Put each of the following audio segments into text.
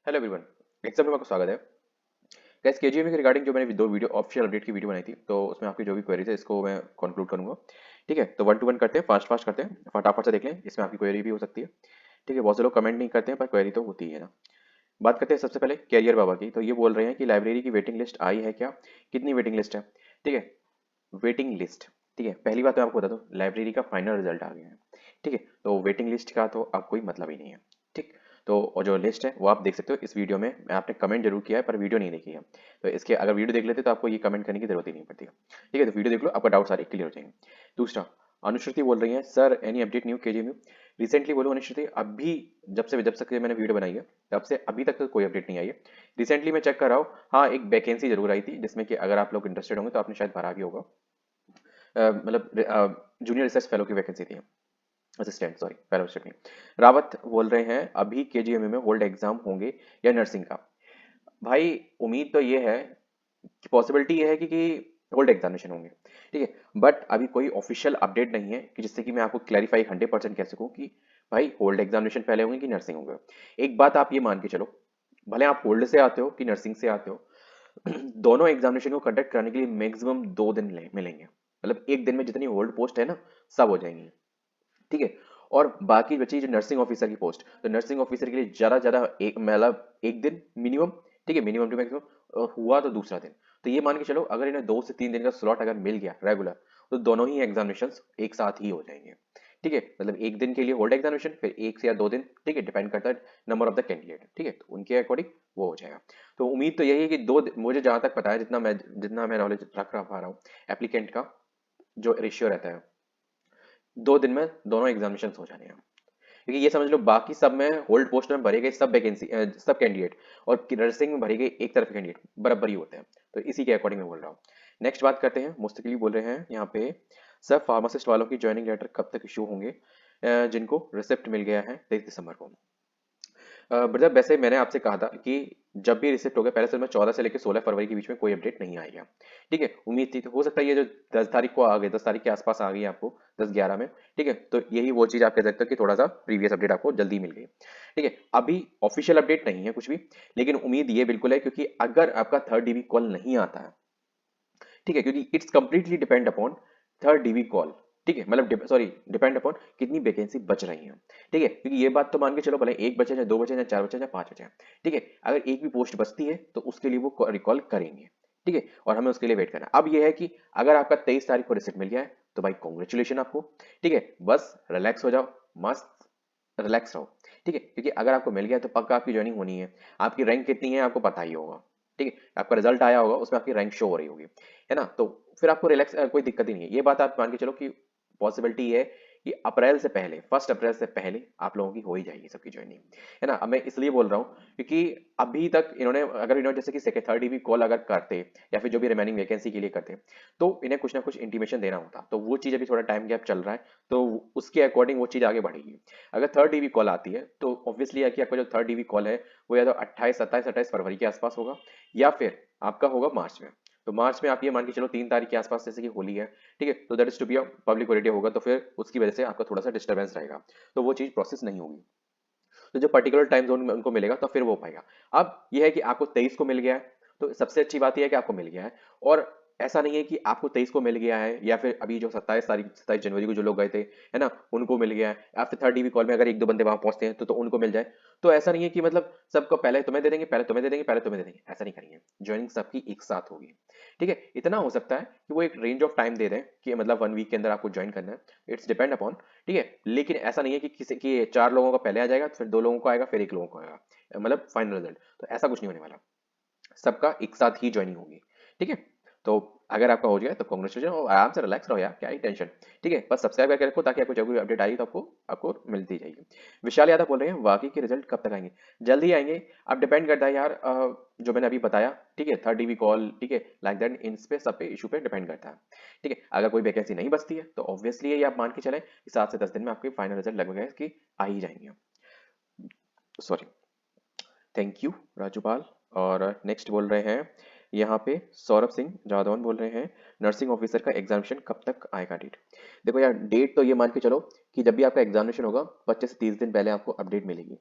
Hello everyone. Exam में आपका स्वागत है। गाइस केजीएम के रिगार्डिंग जो मैंने दो वीडियो ऑफिशियल अपडेट की वीडियो बनाई थी, तो उसमें आपकी जो भी क्वेरीज है इसको मैं कंक्लूड करूंगा। ठीक है, तो वन टू वन करते हैं, फास्ट फास्ट करते हैं, फटाफट से देख लें, इसमें आपकी क्वेरी भी हो सकती है। ठीक है, बहुत से लोग कमेंट नहीं करते हैं पर क्वेरी तो होती है ना। बात करते हैं सबसे पहले कैरियर बाबा की। तो ये बोल रहे हैं कि लाइब्रेरी की वेटिंग लिस्ट आई है क्या, कितनी वेटिंग लिस्ट है। ठीक है, वेटिंग लिस्ट। ठीक है, पहली बात मैं आपको बता दूं, लाइब्रेरी का फाइनल रिजल्ट आ गया है। ठीक है, तो वेटिंग लिस्ट का तो अब कोई मतलब ही नहीं है। ठीक, तो और जो लिस्ट है वो आप देख सकते हो इस वीडियो में। मैं आपने कमेंट जरूर किया है पर वीडियो नहीं देखी है, तो इसके अगर वीडियो देख लेते तो आपको ये कमेंट करने की जरूरत ही नहीं पड़ती है। ठीक है, तो वीडियो देख लो, आपका डाउट सारे क्लियर हो जाएंगे। दूसरा, अनुश्रुति बोल रही है sir any update new KGMU. Recently बोलो अनुश्रुति, अभी जब से मैंने वीडियो बनाई है तब से अभी तक तो कोई अपडेट नहीं आई है। रिसेंटली मैं चेक कर रहा हूँ, हाँ एक वैकेंसी जरूर आई थी जिसमें कि अगर आप लोग इंटरेस्टेड होंगे तो आपने शायद भरा भी होगा। मतलब जूनियर रिसर्च फेलो की वैकेंसी थी, असिस्टेंट सॉरी फेलोशिप में। रावत बोल रहे हैं अभी केजीएमयू में होल्ड एग्जाम होंगे या नर्सिंग का। भाई उम्मीद तो ये है कि पॉसिबिलिटी ये है कि होल्ड एग्जामिनेशन होंगे। ठीक है, बट अभी कोई ऑफिशियल अपडेट नहीं है कि जिससे कि मैं आपको क्लैरिफाई 100% कह सकूं कि भाई होल्ड एग्जामिनेशन पहले होंगे कि नर्सिंग होंगे। एक बात आप ये मान के चलो, भले आप होल्ड से आते हो कि नर्सिंग से आते हो, दोनों एग्जामिनेशन को कंडक्ट कराने के लिए मैक्सिमम 2 दिन मिलेंगे। मतलब एक दिन में जितनी होल्ड पोस्ट है ना, सब हो जाएंगी। ठीक है, और बाकी बची जो नर्सिंग ऑफिसर की पोस्ट, तो नर्सिंग ऑफिसर के लिए ज्यादा ज्यादा एक मतलब एक दिन मिनिमम। ठीक है, मिनिमम टू मैक्सिमम हुआ तो दूसरा दिन। तो ये मान के चलो अगर इन्हें 2 से 3 दिन का स्लॉट अगर मिल गया रेगुलर, तो दोनों ही एग्जामिनेशन एक साथ ही हो जाएंगे। ठीक है, मतलब एक दिन के लिए होल्ड एग्जामिनेशन, फिर 1 से या 2 दिन, ठीक है, डिपेंड करता है नंबर ऑफ द कैंडिडेट। ठीक है, तो उनके अकॉर्डिंग वो हो जाएगा। तो उम्मीद तो यही है कि मुझे जहां तक पता है, जितना मैं नॉलेज रख पा रहा हूँ, एप्लीकेंट का जो रेशियो रहता है, 2 दिन में दोनों एग्जामिनेशन हो जाने हैं। क्योंकि ये समझ लो बाकी सब में होल्ड पोस्ट में भरे गए सब वैकेंसी सब कैंडिडेट, और नर्सिंग में भरे गए एक तरफ कैंडिडेट बराबर ही होते हैं। तो इसी के अकॉर्डिंग मैं बोल रहा हूँ। नेक्स्ट बात करते हैं, मुस्तकिली बोल रहे हैं यहाँ पे, सर फार्मासिस्ट वालों की ज्वाइनिंग लेटर कब तक इशू होंगे, जिनको रिसिप्ट मिल गया है 23 दिसंबर को। ब्रदर वैसे मैंने आपसे कहा था कि जब भी रिसिप्ट होगा पहले से मैं 14 से लेकर 16 फरवरी के बीच में कोई अपडेट नहीं आएगा। ठीक है, उम्मीद थी, तो हो सकता है ये जो 10 तारीख को आ गई, 10 तारीख के आसपास आ गई आपको, 10-11 में। ठीक है, तो यही वो चीज आप कह सकते हो कि थोड़ा सा प्रीवियस अपडेट आपको जल्दी मिल गई। ठीक है, अभी ऑफिशियल अपडेट नहीं है कुछ भी, लेकिन उम्मीद ये बिल्कुल है, क्योंकि अगर आपका थर्ड डीबी कॉल नहीं आता है, ठीक है, क्योंकि it's completely depend upon third DV call. ठीक है, मतलब सॉरी, डिपेंड अपॉन कितनी वैकेंसी बच रही है। ठीक है, क्योंकि ये बात तो मान के चलो भले एक बचे या दो बचे या चार बचे या पांच बचे। ठीक है, अगर एक भी पोस्ट बचती है तो उसके लिए वो रिकॉल करेंगे। ठीक है, और हमें उसके लिए वेट करना है। अब ये है कि अगर आपका 23 तारीख को रिसिप्ट मिल गया है तो भाई कॉन्ग्रेचुलेशन आपको। ठीक है, बस रिलैक्स हो जाओ, मस्त रिलैक्स रहो। ठीक है, क्योंकि अगर आपको मिल गया तो पक्का आपकी ज्वाइनिंग होनी है। आपकी रैंक कितनी है आपको पता ही होगा। ठीक है, आपका रिजल्ट आया होगा, उसमें आपकी रैंक शो हो रही होगी, है ना। तो फिर आपको रिलैक्स, कोई दिक्कत ही नहीं है। ये बात आप मान के चलो कि पॉसिबिलिटी है कि अप्रैल से पहले, 1 अप्रैल से पहले आप लोगों की हो ही जाएगी सबकी ज्वाइनिंग, है ना। अब मैं इसलिए बोल रहा हूँ क्योंकि अभी तक इन्होंने, अगर इन्होंने जैसे कि सेकंड थर्ड डीबी कॉल अगर करते या फिर जो भी रिमेनिंग वैकेंसी के लिए करते, तो इन्हें कुछ ना कुछ इंटीमेशन देना होता। तो वो चीज़ अभी थोड़ा टाइम गैप चल रहा है, तो उसके अकॉर्डिंग वो चीज़ आगे बढ़ेगी। अगर थर्ड डीबी कॉल आती है तो ऑब्वियसली है कि आपका जो थर्ड डीबी कॉल है वो या तो 28 27 28 फरवरी के आसपास होगा, या फिर आपका होगा मार्च में। तो मार्च में आप ये मान के चलो 3 तारीख के आसपास, जैसे कि होली है। ठीक है, तो that is to be a public holiday होगा, तो फिर उसकी वजह से आपका थोड़ा सा डिस्टर्बेंस रहेगा, तो वो चीज प्रोसेस नहीं होगी। तो जो पर्टिकुलर टाइम जोन में उनको मिलेगा तो फिर वो हो पाएगा। अब ये है कि आपको 23 को मिल गया है, तो सबसे अच्छी बात यह है कि आपको मिल गया है। और ऐसा नहीं है कि आपको 23 को मिल गया है या फिर अभी जो 27 तारीख 27 जनवरी को जो लोग गए थे, है ना, उनको मिल गया है, या फिर थर्ड डीवी कॉल में अगर एक दो बंदे वहां पहुंचते हैं तो उनको मिल जाए। तो ऐसा नहीं है कि मतलब सबको पहले तुम्हें दे देंगे, पहले तुम्हें दे देंगे, पहले तुम्हें दे देंगे, ऐसा नहीं करेंगे। ज्वाइनिंग सबकी एक साथ होगी। ठीक है, इतना हो सकता है कि वो एक रेंज ऑफ टाइम दे दें कि मतलब 1 वीक के अंदर आपको ज्वाइन करना है। It's depend upon. ठीक है, लेकिन ऐसा नहीं है कि किसी की 4 लोगों का पहले आ जाएगा, फिर 2 लोगों को आएगा, फिर 1 लोगों को आएगा, मतलब फाइनल रिजल्ट। तो ऐसा कुछ नहीं होने वाला, सबका एक साथ ही ज्वाइनिंग होगी। ठीक है, तो अगर आपका हो जाए तो कांग्रेचुलेशन, और आराम से रिलैक्स रहो यार, क्या ही टेंशन। ठीक है, बस सब्सक्राइब करके रखो ताकि आपको जब भी अपडेट आएगी तो आपको आपको मिलती जाएगी। विशाल यादव बोल रहे हैं वाकई के रिजल्ट कब तक आएंगे। जल्दी आएंगे। अब डिपेंड करता है यार, जो मैंने अभी बताया, ठीक है, थर्ड डीवी कॉल, ठीक है, लाइक दैट, इन पे सब पे इशू पे डिपेंड करता है। ठीक है, अगर कोई वैकेंसी नहीं बचती है तो ऑब्वियसली ये आप मान के चलें कि 7 से 10 दिन में आपके फाइनल रिजल्ट लगभग है कि आ ही जाएंगे। Sorry, thank you Raju Pal. और नेक्स्ट बोल रहे हैं यहाँ पे सौरभ सिंह जादौन बोल रहे हैं नर्सिंग ऑफिसर का एग्जामिनेशन कब तक आएगा डेट। देखो यार, डेट तो ये मान के चलो कि जब भी आपका एग्जामिनेशन होगा 25 से 30 दिन पहले आपको अपडेट मिलेगी।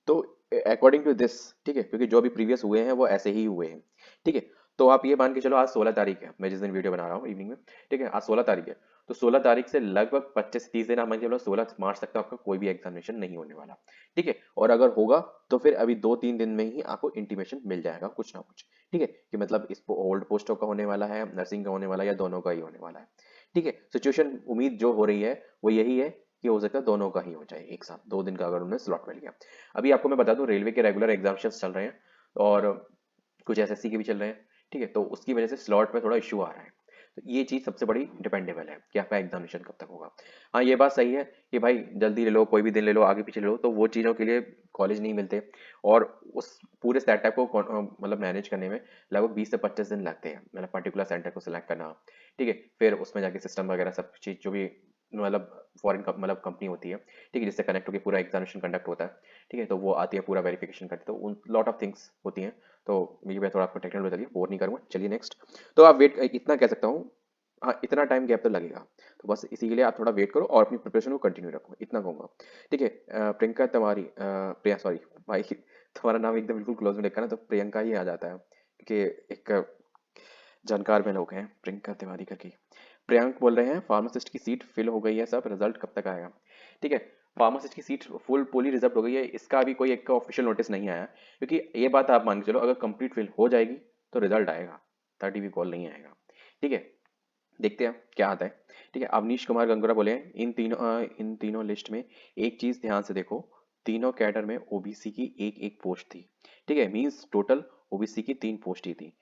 तो अकॉर्डिंग टू दिस, ठीक है, क्योंकि जो भी प्रीवियस हुए हैं वो ऐसे ही हुए हैं, ठीक है। तो आप ये मान के चलो आज 16 तारीख है, मैं जिस दिन वीडियो बना रहा हूँ इवनिंग में, ठीक है, आज 16 तारीख है। तो 16 तारीख से लगभग 25 से 30 दिन आप मान के चलो 16 मार्च तक तो आपका कोई भी एग्जामिनेशन नहीं होने वाला, ठीक है। और अगर होगा तो फिर अभी 2-3 दिन में ही आपको इंटीमेशन मिल जाएगा कुछ ना कुछ, ठीक है, कि मतलब इस ओल्ड पोस्टों का होने वाला है, नर्सिंग का होने वाला है, या दोनों का ही होने वाला है, ठीक है। सिचुएशन उम्मीद जो हो रही है वो यही है कि हो सकता है दोनों का ही हो जाए एक साथ, 2 दिन का अगर उन्हें स्लॉट मिल गया। अभी आपको मैं बता दूं रेलवे के रेगुलर एग्जामिनेशंस चल रहे हैं और कुछ एसएससी के भी चल रहे हैं, ठीक है, तो उसकी वजह से स्लॉट में थोड़ा इशू आ रहा है। तो ये चीज़ सबसे बड़ी डिपेंडेबल है कि आपका एग्जामिनेशन कब तक होगा। हाँ, ये बात सही है कि भाई जल्दी ले लो, कोई भी दिन ले लो, आगे पीछे ले लो, तो वो चीज़ों के लिए कॉलेज नहीं मिलते, और उस पूरे सेटअप को मतलब मैनेज करने में लगभग 20 से 25 दिन लगते हैं, मतलब पर्टिकुलर सेंटर को सिलेक्ट करना, ठीक है, फिर उसमें जाके सिस्टम वगैरह सब चीज़ जो भी मतलब फॉरेन मतलब कंपनी होती है, ठीक है, जिससे कनेक्ट होकर पूरा एग्जामिनेशन कंडक्ट होता है, ठीक है, तो वो आती है पूरा वेरिफिकेशन करती है, तो उन लॉट ऑफ थिंग्स होती हैं। तो ये मैं थोड़ा आपको टेक्निकल बता दिया, बोर नहीं करूँगा। चलिए नेक्स्ट। तो आप वेट इतना कह सकता हूँ, हाँ, इतना टाइम गैप तो लगेगा, तो बस इसी के लिए आप थोड़ा वेट करो और अपनी प्रिपरेशन को कंटिन्यू रखो, इतना कहूँगा, ठीक है। प्रियंका तिवारी, प्रिया सॉरी भाई, तुम्हारा नाम एकदम बिल्कुल क्लोज में लिखा ना, तो प्रियंका ही आ जाता है, कि एक जानकार में लोग हैं प्रियंका तिवारी करके। प्रियंक बोल रहे हैं फार्मासिस्ट की सीट फिल हो गई है, सब रिजल्ट कब तक आएगा, ठीक है। फार्मासिस्ट की सीट फुल पूरी रिजर्व हो गई है, इसका अभी कोई एक ऑफिशियल नोटिस नहीं आया, क्योंकि ये बात आप मान के चलो अगर कंप्लीट फिल हो जाएगी तो रिजल्ट आएगा, 30 कॉल नहीं आएगा, ठीक है। देखते हैं क्या आता है, ठीक है। अवनीश कुमार गंगोरा बोले हैं, इन तीनों लिस्ट में एक चीज ध्यान से देखो, तीनों कैडर में ओबीसी की एक एक पोस्ट थी, ठीक है, मींस टोटल ओबीसी की 3 पोस्ट ही थी,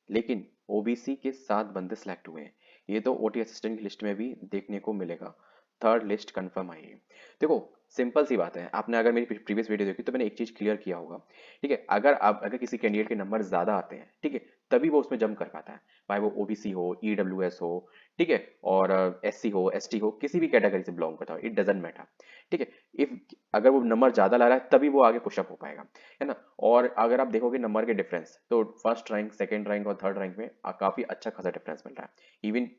लेकिन ओबीसी के 7 बंदे सेलेक्ट हुए हैं। ये तो ओटी असिस्टेंट की लिस्ट में भी देखने को मिलेगा, थर्ड लिस्ट कंफर्म आई है। देखो सिंपल सी बात है, आपने अगर मेरी प्रीवियस वीडियो देखी तो मैंने एक चीज क्लियर किया होगा, ठीक है। अगर किसी कैंडिडेट के नंबर ज्यादा आते हैं, ठीक है, तभी वो उसमें जंप कर पाता है, चाहे वो ओबीसी हो, ईडब्ल्यूएस हो, ठीक है, और एससी हो, एसटी हो, किसी भी कैटेगरी से बिलोंग करता हो, इट डजेंट मैटर, ठीक है। इफ अगर वो नंबर ज्यादा ला रहा है तभी वो आगे पुशअप हो पाएगा, है ना। और अगर आप देखोगे नंबर के डिफरेंस, तो फर्स्ट रैंक, सेकंड रैंक और थर्ड रैंक में काफी अच्छा खासा डिफरेंस मिल रहा है, इवन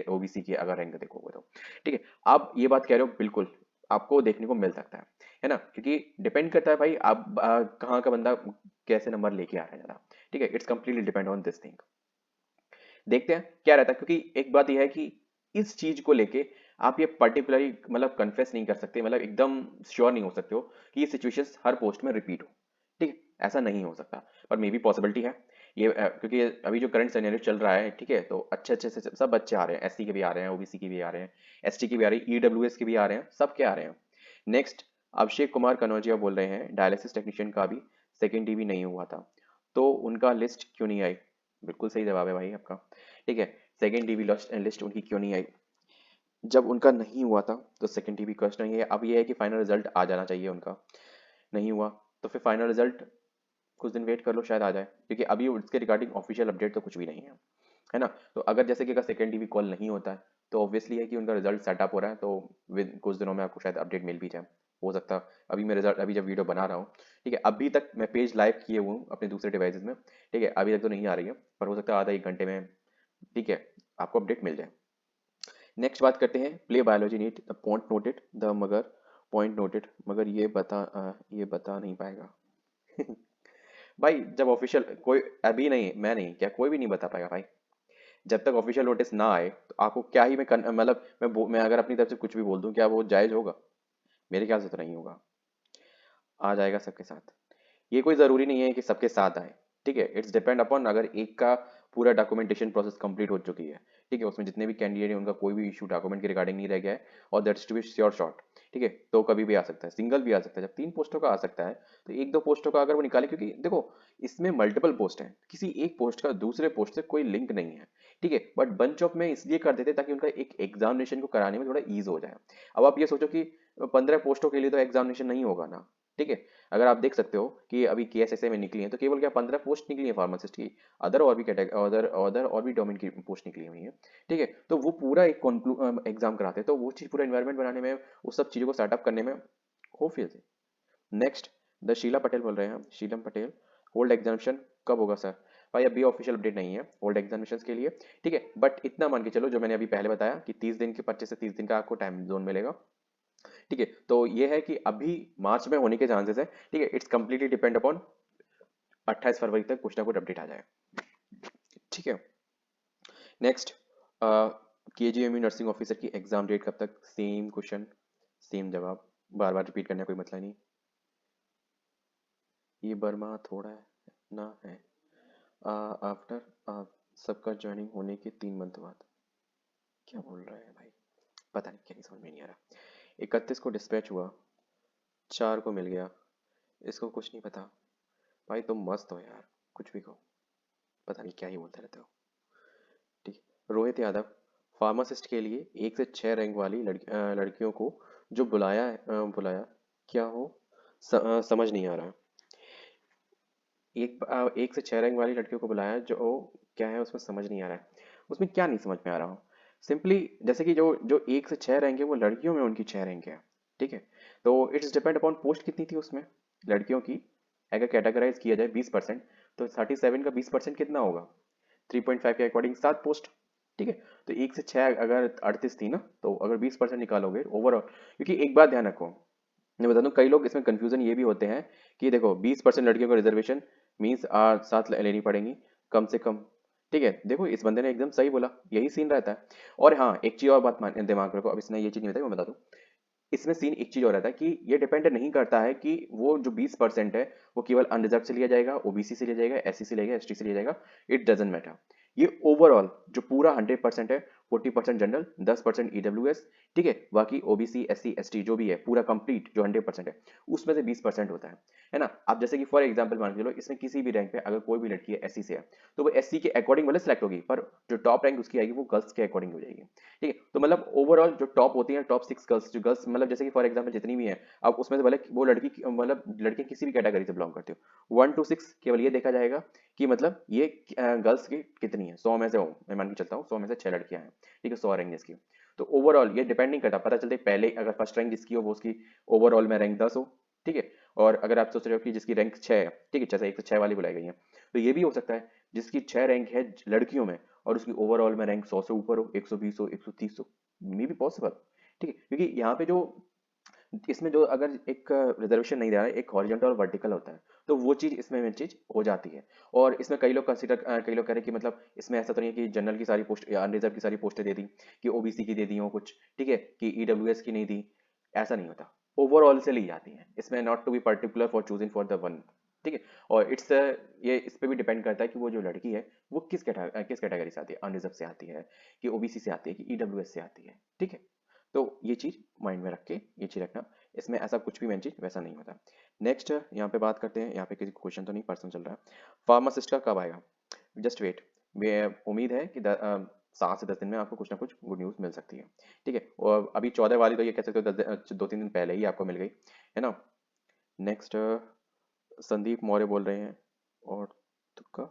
ओबीसी की अगर रैंक देखोगे तो, ठीक है। आप ये बात कह रहे हो, बिल्कुल आपको देखने को मिल सकता है ना, क्योंकि डिपेंड करता है भाई आप कहाँ का बंदा कैसे नंबर लेके आ रहा है ज्यादा, ठीक है, it's completely depend on this thing. देखते हैं क्या रहता है, क्योंकि एक बात यह है कि इस चीज को लेके आप ये पर्टिकुलरली मतलब कन्फेस नहीं कर सकते, मतलब एकदम श्योर नहीं हो सकते हो कि ये सिचुएशंस हर पोस्ट में रिपीट हो, ठीक है, ऐसा नहीं हो सकता, पर मे बी पॉसिबिलिटी है ये, क्योंकि अभी जो करंट सिनेरियो चल रहा है, ठीक है, तो अच्छे अच्छे से सब बच्चे आ रहे हैं, एससी के भी आ रहे हैं, ओबीसी के भी आ रहे हैं, एसटी के भी आ रही है, ईडब्ल्यूएस के भी आ रहे हैं, सबके आ रहे हैं। नेक्स्ट, अभिषेक कुमार कनौजिया बोल रहे हैं डायलिसिस टेक्नीशियन का भी सेकेंड टीवी नहीं हुआ था, तो उनका लिस्ट क्यों नहीं आई। बिल्कुल सही जवाब है भाई आपका, ठीक है। सेकेंड टीवी लिस्ट उनकी क्यों नहीं आई, जब उनका नहीं हुआ था तो सेकेंड टीवी कस्ट नहीं है। अब ये है कि फाइनल रिजल्ट आ जाना चाहिए उनका, नहीं हुआ तो फिर फाइनल रिजल्ट कुछ दिन वेट कर लो, शायद आ जाए, क्योंकि अभी उसके रिगार्डिंग ऑफिशियल अपडेट तो कुछ भी नहीं है ना। तो अगर जैसे कि अगर सेकेंड टीवी कॉल नहीं होता है तो ऑब्वियसली है कि उनका रिजल्ट सेटअप हो रहा है, तो विद कुछ दिनों में आपको शायद अपडेट मिल भी जाए, हो सकता है। अभी मैं रिजल्ट अभी जब वीडियो बना रहा हूँ, ठीक है, अभी तक मैं पेज लाइव किए हुए हूँ अपने दूसरे डिवाइसेस में, ठीक है, अभी तक तो नहीं आ रही है, पर हो सकता है आधा 1 घंटे में, ठीक है, आपको अपडेट मिल जाए। नेक्स्ट बात करते हैं play biology NEET the point noted the मगर पॉइंट नोटेड, मगर ये बता नहीं पाएगा। भाई जब ऑफिशियल कोई, अभी नहीं, मैं नहीं, क्या कोई भी नहीं बता पाएगा भाई, जब तक ऑफिशियल नोटिस ना आए तो आपको क्या ही मतलब मैं अगर अपनी तरफ से कुछ भी बोल दूं क्या वो जायज होगा, मेरे ख्याल से तो नहीं होगा। आ जाएगा सबके साथ, ये कोई जरूरी नहीं है कि सबके साथ आए, ठीक है, इट्स डिपेंड अपॉन अगर एक का पूरा डॉक्यूमेंटेशन प्रोसेस कंप्लीट हो चुकी है, ठीक है, उसमें जितने भी कैंडिडेट हैं उनका कोई भी इशू डॉक्यूमेंट के रिगार्डिंग नहीं रह गया है, और that's to be sure shot, ठीक है, तो कभी भी आ सकता है, सिंगल भी आ सकता है, जब 3 पोस्टों का आ सकता है तो 1-2 पोस्टों का अगर वो निकाले, क्योंकि देखो इसमें मल्टीपल पोस्ट हैं, किसी एक पोस्ट का दूसरे पोस्ट से कोई लिंक नहीं है, ठीक है, बट बंच ऑफ में इसलिए कर देते ताकि उनका एक एग्जामिनेशन को कराने में थोड़ा ईज हो जाए। अब आप ये सोचो कि 15 पोस्टों के लिए तो एग्जामिनेशन नहीं होगा ना, ठीक है। अगर आप देख सकते हो कि अभी केएसएसए में निकली है तो केवल क्या 15 पोस्ट निकली है फार्मासिस्ट की, अदर और भी कैटेगरी अदर और भी डोमेन की पोस्ट निकली हुई है, ठीक है, तो वो पूरा एक एग्जाम कराते हैं, तो वो चीज़ पूरा इन्वायरमेंट बनाने में, उस सब चीज़ों को सेटअप करने में हो फिर से। नेक्स्ट, द शीला पटेल बोल रहे हैं, शीलम पटेल, होल्ड एग्जामिनेशन कब होगा सर। भाई अभी ऑफिशियल अपडेट नहीं है होल्ड एग्जामिनेशन के लिए, ठीक है, बट इतना मान के चलो जो मैंने अभी पहले बताया कि 30 दिन के 25 से 30 दिन का आपको टाइम जोन मिलेगा, ठीक है, तो ये है कि अभी मार्च में होने के चांसेस है। ठीक है, इट्स कंप्लीटली डिपेंड अपॉन 28 फरवरी तक कुछ ना कुछ अपडेट आ जाए। ठीक है, नेक्स्ट, केजीएमयू नर्सिंग ऑफिसर की एग्जाम डेट कब तक? सेम क्वेश्चन, सेम जवाब, बार बार रिपीट करने का कोई मतलब नहीं। ये बर्मा थोड़ा है ना है, आफ्टर सबका ज्वाइनिंग होने के 3 मंथ बाद। क्या बोल रहा है भाई, पता नहीं, क्या नहीं, समझ में नहीं आ रहा। 31 को डिस्पैच हुआ, 4 को मिल गया, इसको कुछ नहीं पता। भाई तुम मस्त हो यार, कुछ भी कहो, पता नहीं क्या ही बोलते रहते हो। ठीक है, रोहित यादव फार्मासिस्ट के लिए 1 से 6 रैंक वाली लड़कियों को जो बुलाया क्या हो, समझ नहीं आ रहा। 1 से 6 रैंक वाली लड़कियों को बुलाया जो क्या है उसमें समझ नहीं आ रहा है। उसमें क्या नहीं समझ में आ रहा हो? सिंपली जैसे कि जो जो 1 से 6 रैंक है वो लड़कियों में उनकी 6 रैंक है। ठीक है, तो इट्स डिपेंड अपॉन पोस्ट कितनी थी उसमें लड़कियों की। अगर कैटेगराइज किया जाए 20%, तो 37 का 20% कितना होगा? 3.5 के अकॉर्डिंग 7 पोस्ट। ठीक है, तो 1 से 6 अगर 38 थी ना, तो अगर 20% निकालोगे ओवरऑल, क्योंकि एक बात ध्यान रखो, मैं बता दूं कई लोग इसमें कंफ्यूजन ये भी होते हैं कि देखो 20% लड़कियों को रिजर्वेशन मीन्स 7 लेनी पड़ेंगी कम से कम। ठीक है, देखो इस बंदे ने एकदम सही बोला, यही सीन रहता है। और हाँ, एक चीज और बात दिमाग में रखो, अब इसने ये चीज नहीं बताई, मैं बता दूं। इसमें सीन एक चीज और रहता है कि ये डिपेंड नहीं करता है कि वो जो 20% है वो केवल अनरिजर्व से लिया जाएगा, ओबीसी से लिया जाएगा, एससी से लिया जाएगा, एसटी से लिया जाएगा। It doesn't matter. ये ओवरऑल जो पूरा 100% है, 40% जनरल, 10% ईडब्ल्यूएस, ठीक है, बाकी ओबीसी एससी एसटी जो भी है पूरा कंप्लीट जो 100% है, उसमें से 20% होता है ना। आप जैसे कि फॉर एग्जाम्पल मान के चलो, इसमें किसी भी रैंक पे अगर कोई भी लड़की है एससी से है, तो वो एससी के अकॉर्डिंग वाले सेलेक्ट होगी, पर जो टॉप रैंक उसकी आएगी वो गर्ल्स के अकॉर्डिंग हो जाएगी। ठीक है, तो मतलब ओवरऑल जो टॉप होती है, टॉप 6 गर्ल्स, जो गर्ल्स मतलब जैसे कि फॉर एग्जाम्पल जितनी भी है, अब उसमें से भले वो लड़की मतलब लड़के किसी भी कैटेगरी से बिलोंग करते हो, 1 to 6 केवल ये देखा जाएगा कि मतलब ये गर्ल्स की कितनी है। 100 में से हो, मैं मान के चलता हूँ 100 में से 6 लड़कियां हैं, ठीक है, 100 रैंक जिसकी। तो ओवरऑल ये डिपेंड नहीं करता, पता चलता है पहले अगर फर्स्ट रैंक जिसकी हो वो उसकी ओवरऑल में रैंक 10 हो। ठीक है, और अगर आप सोच रहे हो कि जिसकी रैंक 6 है, ठीक है, जैसे 1 से 6 वाली बुलाई गई है, तो ये भी हो सकता है जिसकी 6 रैंक है लड़कियों में और उसकी ओवरऑल में रैंक 100 से ऊपर हो, 120 हो, 130 हो, मे बी पॉसिबल। ठीक है, क्योंकि यहाँ पे जो इसमें जो अगर एक रिजर्वेशन नहीं दे रहा है, एक हॉरिजॉन्टल और वर्टिकल होता है, तो वो चीज इसमें मेन चीज हो जाती है। और इसमें कई लोग कह रहे हैं कि मतलब इसमें ऐसा तो नहीं है कि जनरल की सारी पोस्ट या अनरिजर्व की सारी पोस्टें दे दी, कि ओबीसी की दे दी हो कुछ, ठीक है, कि ईडब्ल्यूएस की नहीं दी, ऐसा नहीं होता। ओवरऑल से ली जाती है इसमें, not to be particular for choosing for the one. ठीक है, और ये इस पे भी डिपेंड करता है कि वो जो लड़की है वो किस कैटेगरी से आती है, अनरिजर्व से आती है, कि ओबीसी से आती है, कि ईडब्ल्यूएस से आती है। ठीक है, तो ये चीज माइंड में रख के ये चीज रखना, इसमें ऐसा कुछ भी मेन चीज वैसा नहीं होता। नेक्स्ट यहाँ पे बात करते हैं, यहाँ पे किसी क्वेश्चन तो नहीं, पर्सन चल रहा है। फार्मासिस्ट का कब आएगा? जस्ट वेट, मैं उम्मीद है कि 7 से 10 दिन में आपको कुछ ना कुछ गुड न्यूज़ मिल सकती है। ठीक है, और अभी 14 वाली तो ये कह सकते हो 2-3 दिन पहले ही आपको मिल गई है ना। नेक्स्ट, संदीप मौर्य बोल रहे हैं, और तुक्का,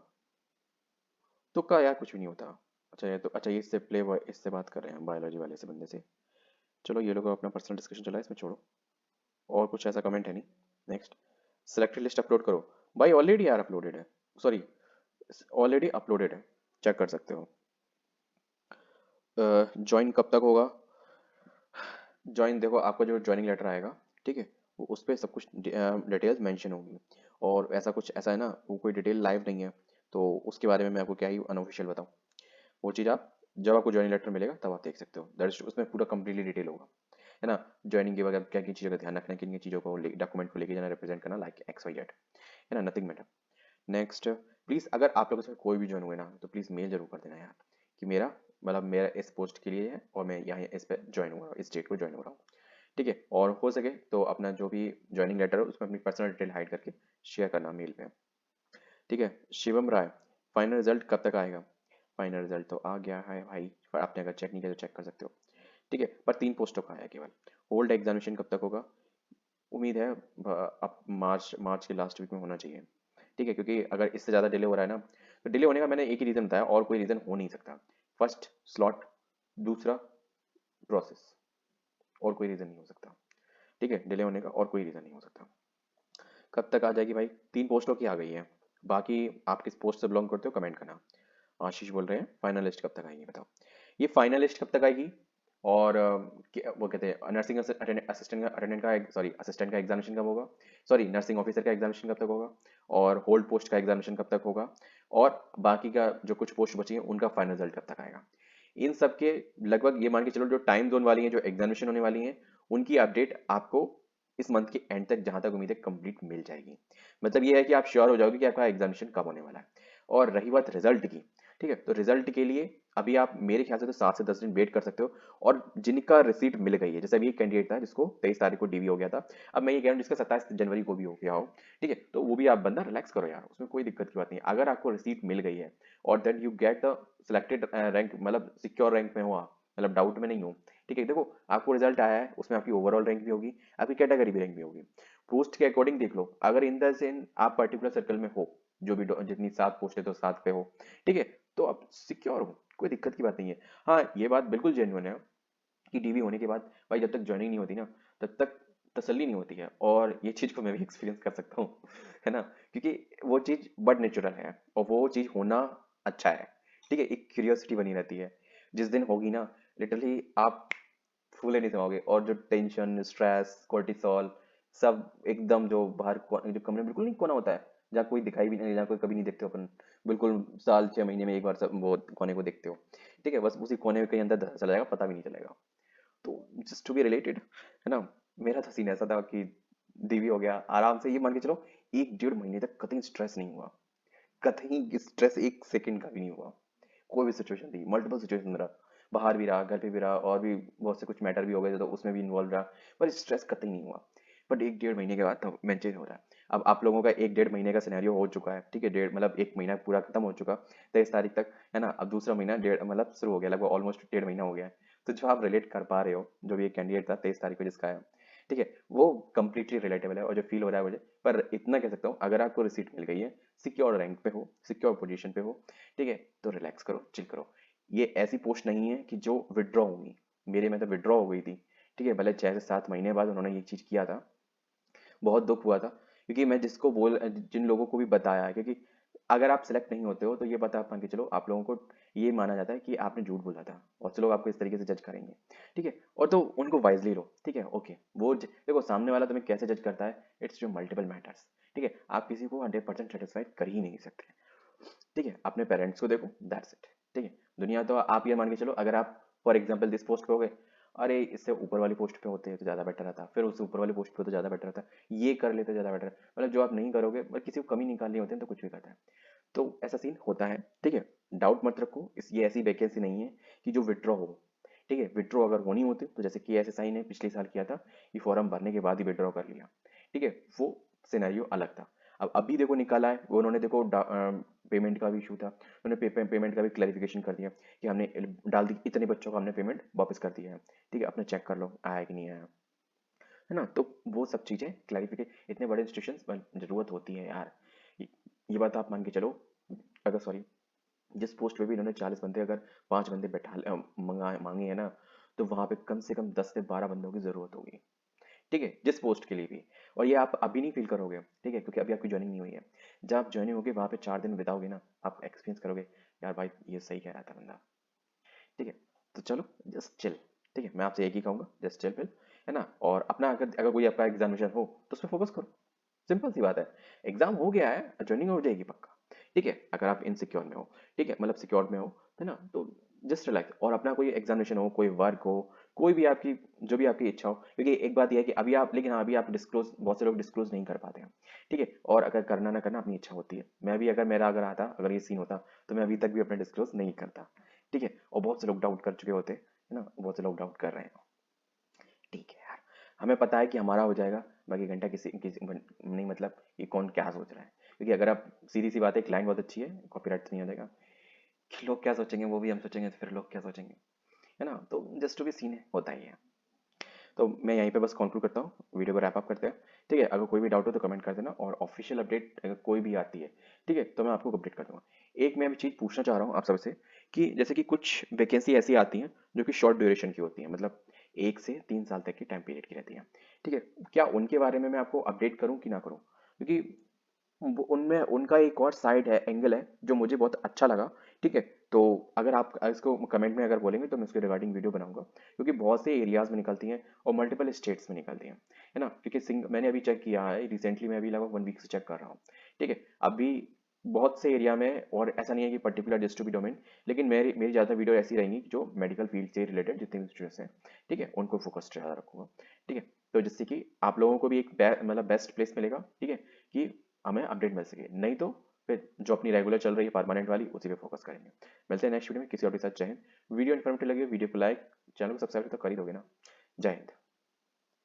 तुक्का यार कुछ भी नहीं होता। अच्छा ये तो, अच्छा ये इससे इससे बात कर रहे हैं बायोलॉजी वाले से बंदे से। चलो ये लोग अपना पर्सनल डिस्कशन चला है, इसमें छोड़ो, और कुछ ऐसा कमेंट है नहीं। नेक्स्ट, सिलेक्टेड लिस्ट अपलोड करो। भाई ऑलरेडी यार अपलोडेड है, सॉरी, ऑलरेडी अपलोडेड है, चेक कर सकते हो। ज्वाइन कब तक होगा? ज्वाइन देखो, आपका जो ज्वाइनिंग लेटर आएगा, ठीक है, वो उस पर सब कुछ डिटेल्स मेंशन होंगी। और ऐसा है ना, वो कोई डिटेल लाइव नहीं है, तो उसके बारे में मैं आपको क्या ही अनऑफिशियल बताऊँ। वो चीज़ आप जब आपको ज्वाइनिंग लेटर मिलेगा तब आप देख सकते हो, दैट उसमें पूरा कंप्लीटली डिटेल होगा, है ना। ज्वाइनिंग के वक्त क्या किन चीज़ों का ध्यान रखना है, किन किन चीज़ों को डॉक्यूमेंट को लेके जाना, रिप्रेजेंट करना, लाइक एक्स वाई जेड, है ना, नथिंग मैटर। नेक्स्ट, प्लीज़ अगर आप लोगों से कोई भी ज्वाइन हुए ना, तो प्लीज़ मेल जरूर कर देना यार, कि मेरा मतलब मेरा इस पोस्ट के लिए है और मैं यहाँ इस पर ज्वाइन हुआ हूँ, इस डेट को ज्वाइन हो रहा हूँ। ठीक है, और हो सके तो अपना जो भी ज्वाइनिंग लेटर है उसमें अपनी पर्सनल डिटेल हाइड करके शेयर करना मेल पे। ठीक है, शिवम राय, फाइनल रिजल्ट कब तक आएगा? फाइनल रिजल्ट तो आ गया है भाई, पर आपने अगर चेक नहीं किया तो चेक कर सकते हो। ठीक है, पर 3 पोस्टों का आया केवल। होल्ड एग्जामिनेशन कब तक होगा? उम्मीद है अब मार्च के लास्ट वीक में होना चाहिए। ठीक है, क्योंकि अगर इससे ज़्यादा डिले हो रहा है ना, तो डिले होने का मैंने एक ही रीज़न बताया, और कोई रीज़न हो नहीं सकता। फर्स्ट स्लॉट, दूसरा प्रोसेस, और कोई रीज़न नहीं हो सकता। ठीक है, डिले होने का और कोई रीज़न नहीं हो सकता। कब तक आ जाएगी भाई? 3 पोस्टों की आ गई है, बाकी आप किस पोस्ट से बिलोंग करते हो कमेंट करना। आशीष बोल रहे हैं फाइनल लिस्ट कब तक आएगी बताओ। ये फाइनल लिस्ट कब तक आएगी? और वो कहते हैं नर्सिंग असिस्टेंट का अटेंडेंट का सॉरी असिस्टेंट का एग्जामिनेशन कब होगा, सॉरी नर्सिंग ऑफिसर का एग्जामिनेशन कब तक होगा, और होल्ड पोस्ट का एग्जामिनेशन कब तक होगा, और बाकी का जो कुछ पोस्ट बची हैं उनका फाइनल रिजल्ट कब तक आएगा। इन सब के लगभग ये मान के चलो जो टाइम जोन वाली हैं, जो एग्जामिनेशन होने वाली हैं, उनकी अपडेट आपको इस मंथ के एंड तक जहां तक उम्मीद है कंप्लीट मिल जाएगी। मतलब ये है कि आप श्योर हो जाओगे कि आपका एग्जामिनेशन कब होने वाला है। और रही बात रिजल्ट की, ठीक है, तो रिजल्ट के लिए अभी आप मेरे ख्याल से तो 7 से 10 दिन वेट कर सकते हो। और जिनका रिसीट मिल गई है, जैसे अभी एक कैंडिडेट था जिसको 23 तारीख को डीवी हो गया था, अब मैं ये कह रहा हूँ जिसका 27 जनवरी को भी हो गया हो, ठीक है, तो वो भी आप बंदा रिलैक्स करो यार, उसमें कोई दिक्कत की बात नहीं है। अगर आपको रिसीट मिल गई है और then you get the selected rank, मतलब सिक्योर रैंक में हुआ, मतलब डाउट में नहीं हो, ठीक है, देखो आपको रिजल्ट आया है, उसमें आपकी ओवरऑल रैंक भी होगी, आपकी कैटेगरी भी रैंक भी होगी, पोस्ट के अकॉर्डिंग देख लो। अगर इन द सेंस आप पर्टिकुलर सर्कल में हो, जो भी जितनी 7 पोस्ट है तो 7 पे हो, ठीक है, तो आप सिक्योर हो, कोई दिक्कत की बात नहीं है। हाँ, ये बात बिल्कुल जेन्युइन है कि डीवी होने के बाद भाई जब तक ज्वाइनिंग नहीं होती ना, तब तक तसल्ली नहीं होती है। और ये चीज़ को मैं भी एक्सपीरियंस कर सकता हूँ है ना, क्योंकि वो चीज़ बड नेचुरल है और वो चीज़ होना अच्छा है, ठीक है, एक क्यूरियोसिटी बनी रहती है। जिस दिन होगी ना, लिटरली आप फूले नहीं समाओगे, और जो टेंशन, स्ट्रेस, कोर्टिसोल, सब एकदम जो बाहर जो कमरे में बिल्कुल नहीं कोना होता है, जहाँ कोई दिखाई भी नहीं, जहाँ कोई कभी नहीं देखते हो अपन, बिल्कुल साल 6 महीने में एक बार सब वो कोने को देखते हो, ठीक है, बस उसी कोने में कहीं अंदर चला जाएगा, पता भी नहीं चलेगा। तो जस्ट टू बी रिलेटेड, है ना, मेरा तो सीन ऐसा था कि दीवी हो गया आराम से, ये मान के चलो 1 डेढ़ महीने तक कतई स्ट्रेस नहीं हुआ, कतई स्ट्रेस 1 सेकंड का भी नहीं हुआ। कोई भी सिचुएशन थी, मल्टीपल सिचुएशन में रहा, बाहर भी रहा, घर पे भी रहा, और भी बहुत से कुछ मैटर भी हो गए तो उसमें भी इन्वॉल्व रहा, पर स्ट्रेस कतई नहीं हुआ। बट 1 डेढ़ महीने के बाद तो मेंटेन हो रहा है। अब आप लोगों का 1 डेढ़ महीने का सिनेरियो हो चुका है, ठीक है, डेढ़ मतलब 1 महीना पूरा खत्म हो चुका 23 तारीख तक, है ना, अब दूसरा महीना डेढ़ मतलब शुरू हो गया, लगभग ऑलमोस्ट 1.5 महीना हो गया है। तो जो आप रिलेट कर पा रहे हो, जो भी एक कैंडिडेट था 23 तारीख को जिसका है, ठीक है, वो कंप्लीटली रिलेटेबल है, और जो फील हो रहा है मुझे, पर इतना कह सकता हूँ, अगर आपको रिसीट मिल गई है, सिक्योर रैंक पे हो, सिक्योर पोजीशन पे हो, ठीक है, तो रिलैक्स करो, चिल करो। ये ऐसी पोस्ट नहीं है कि जो विड्रॉ होंगी, मेरे में तो विड्रॉ हो गई थी, ठीक है, भले 6 से 7 महीने बाद उन्होंने ये चीज़ किया था, बहुत दुख हुआ था, क्योंकि मैं जिसको बोल जिन लोगों को भी बताया है, क्योंकि अगर आप सिलेक्ट नहीं होते हो तो ये बता मान के चलो आप लोगों को ये माना जाता है कि आपने झूठ बोला था, और से लोग आपको इस तरीके से जज करेंगे, ठीक है, और तो उनको वाइजली लो, ठीक है, ओके, वो देखो सामने वाला तुम्हें कैसे जज करता है, इट्स जो मल्टीपल मैटर्स, ठीक है, आप किसी को 100% सेटिस्फाइड कर ही नहीं सकते, ठीक है, अपने पेरेंट्स को देखो, दैट्स इट, ठीक है। दुनिया तो आप ये मान के चलो, अगर आप फॉर एग्जाम्पल दिस पोस्ट पे हो गए, अरे इससे ऊपर वाली पोस्ट पे होते तो ज़्यादा बेटर रहता, फिर उससे ऊपर वाली पोस्ट पे तो ज़्यादा बेटर रहता, ये कर लेते ज़्यादा बेटर, मतलब जो आप नहीं करोगे, बट किसी को कमी निकालनी होती है तो कुछ भी करता है। तो ऐसा सीन होता है, ठीक है, डाउट मत रखो, इस ये ऐसी वैकेंसी नहीं है कि जो विड्रॉ हो, ठीक है, विड्रॉ अगर होनी होती तो जैसे कि एसएसआई ने पिछले साल किया था, कि फॉर्म भरने के बाद ही विड्रॉ कर लिया, ठीक है, वो सिनेरियो अलग था। अब अभी देखो निकाला है वो, उन्होंने देखो पेमेंट का भी इशू था, उन्होंने पेमेंट का भी क्लैरिफिकेशन कर दिया कि हमने डाल दी, इतने बच्चों को हमने पेमेंट वापस कर दिया है, ठीक है, अपने चेक कर लो आया कि नहीं आया, है ना, तो वो सब चीज़ें क्लैरिफिकेशन, इतने बड़े इंस्टीट्यूशन जरूरत होती है यार। ये ये बात आप मान के चलो, अगर सॉरी जिस पोस्ट पे भी इन्होंने 40 बंदे, अगर 5 बंदे बैठा मांगे हैं ना, तो वहां पे कम से कम 10 से 12 बंदों की जरूरत होगी, ठीक है, जिस पोस्ट के लिए भी। और ये आप अभी नहीं फील करोगे, ठीक है, क्योंकि अभी आपकी ज्वाइनिंग नहीं हुई है। जब आप ज्वाइनिंग होगी वहां पे 4 दिन बिताओगे ना, आप एक्सपीरियंस करोगे, यार भाई ये सही कह रहा था बंदा, ठीक है। तो चलो जस्ट चिल, ठीक है, मैं आपसे एक ही कहूंगा, जस्ट चिल फिल, है ना, और अपना अगर अगर कोई आपका एग्जामिनेशन हो तो उसमें फोकस करो, सिंपल सी बात है। एग्जाम हो गया है, ज्वाइनिंग हो जाएगी पक्का, ठीक है, अगर आप इनसिक्योर में हो, ठीक है, मतलब सिक्योर में हो, है ना, तो जस्ट रिलैक्स, और अपना कोई एग्जामिनेशन हो, कोई वर्क हो, कोई भी आपकी जो भी आपकी इच्छा हो, क्योंकि एक बात यह है कि अभी आप, लेकिन हाँ, अभी आप डिस्क्लोज, बहुत से लोग डिस्क्लोज नहीं कर पाते हैं, ठीक है, और अगर करना ना करना अपनी इच्छा होती है। मैं भी अगर मेरा अगर आता, अगर ये सीन होता, तो मैं अभी तक भी अपने डिस्क्लोज नहीं करता, ठीक है, और बहुत से लोग डाउट कर चुके होते, है ना, बहुत से लोग डाउट कर रहे हैं, ठीक है यार, हमें पता है कि हमारा हो जाएगा, बाकी घंटा किसी किसी नहीं, मतलब ये कौन क्या सोच रहा है, क्योंकि अगर आप सीधी सी बात है, क्लाइंट बहुत अच्छी है, कॉपीराइट नहीं हो जाएगा, कि लोग क्या सोचेंगे वो भी हम सोचेंगे, तो फिर लोग क्या सोचेंगे, है ना, तो जस्ट टू बी सीन है, होता ही है। तो मैं यहीं पे बस कंक्लूड करता हूँ, वीडियो को रैप अप करते हैं, ठीक है, अगर कोई भी डाउट हो तो कमेंट कर देना, और ऑफिशियल अपडेट अगर कोई भी आती है, ठीक है, तो मैं आपको अपडेट कर दूंगा। एक मैं अभी चीज़ पूछना चाह रहा हूँ आप सबसे, कि जैसे कि कुछ वैकेंसी ऐसी आती हैं जो कि शॉर्ट ड्यूरेशन की होती हैं, मतलब 1 से 3 साल तक की टाइम पीरियड की रहती हैं, ठीक है, क्या उनके बारे में मैं आपको अपडेट करूँ कि ना करूँ, क्योंकि उनमें उनका एक और साइड है, एंगल है, जो मुझे बहुत अच्छा लगा, ठीक है, तो अगर आप इसको कमेंट में अगर बोलेंगे तो मैं उसके रिगार्डिंग वीडियो बनाऊंगा, क्योंकि बहुत से एरियाज में निकलती हैं और मल्टीपल स्टेट्स में निकलती हैं, है ना। क्योंकि मैंने अभी चेक किया है रिसेंटली, मैं अभी लगभग 1 वीक से चेक कर रहा हूँ, ठीक है। अभी बहुत से एरिया में, और ऐसा नहीं है कि पर्टिकुलर डिस्ट्रीब्यूट डोमेन, लेकिन मेरी मेरी ज़्यादा वीडियो ऐसी रहेंगी जो मेडिकल फील्ड से रिलेटेड जितने भी स्टूडेंट्स हैं, ठीक है, उनको फोकस ज़्यादा रखूंगा, ठीक है। तो जिससे कि आप लोगों को भी एक मतलब बेस्ट प्लेस मिलेगा, ठीक है, कि हमें अपडेट मिल सके। नहीं तो फिर जो अपनी रेगुलर चल रही है परमानेंट वाली, उसी पे फोकस करेंगे। मिलते हैं नेक्स्ट वीडियो में किसी और के साथ। जय हिंद। वीडियो इन्फॉर्मेटिव लगे वीडियो को लाइक, चैनल को सब्सक्राइब तो कर ही दोगे ना। जय हिंद।